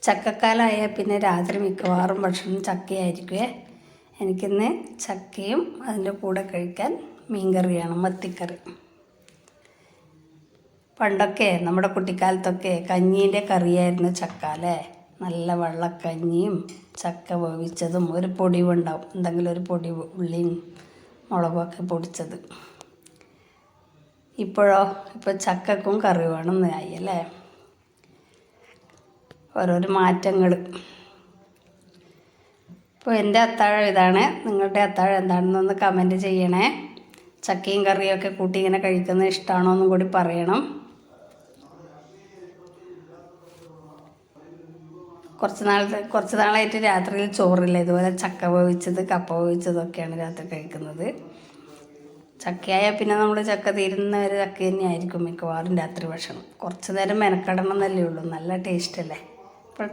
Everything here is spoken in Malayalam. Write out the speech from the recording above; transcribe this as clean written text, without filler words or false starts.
ചക്കക്കാലമായാൽ പിന്നെ രാത്രി മിക്കവാറും ഭക്ഷണം ചക്കയായിരിക്കുമേ. എനിക്കിന്ന് ചക്കയും അതിൻ്റെ കൂടെ കഴിക്കാൻ മീൻകറിയാണ്, മത്തിക്കറി. പണ്ടൊക്കെ നമ്മുടെ കുട്ടിക്കാലത്തൊക്കെ കഞ്ഞീൻ്റെ കറിയായിരുന്നു ചക്ക അല്ലേ. നല്ല വെള്ളക്കഞ്ഞിയും ചക്ക വേവിച്ചതും ഒരു പൊടിവുണ്ടാവും, എന്തെങ്കിലും ഒരു പൊടി, ഉള്ളിയും മുളകൊക്കെ പൊടിച്ചത്. ഇപ്പോൾ ചക്കക്കും കറി വേണമെന്നായി അല്ലേ. ഓരോരോ മാറ്റങ്ങൾ. ഇപ്പോൾ എൻ്റെ അത്താഴം ഇതാണ്. നിങ്ങളുടെ അത്താഴം എന്താണെന്നൊന്ന് കമൻറ്റ് ചെയ്യണേ. ചക്കയും കറിയൊക്കെ കൂട്ടി ഇങ്ങനെ കഴിക്കുന്നത് ഇഷ്ടമാണോ എന്നും കൂടി പറയണം. കുറച്ച് നാളായിട്ട് രാത്രിയിൽ ചോറില്ല. ഇതുപോലെ ചക്ക വേവിച്ചത്, കപ്പ വേവിച്ചതൊക്കെയാണ് രാത്രി കഴിക്കുന്നത്. ചക്കയായാൽ പിന്നെ നമ്മൾ ചക്ക തീരുന്നവരെ ചക്ക തന്നെയായിരിക്കും മിക്കവാറും രാത്രി ഭക്ഷണം. കുറച്ച് നേരം മെനക്കെടണം എന്നല്ലേ ഉള്ളൂ, നല്ല ടേസ്റ്റ് അല്ലേ. അപ്പോൾ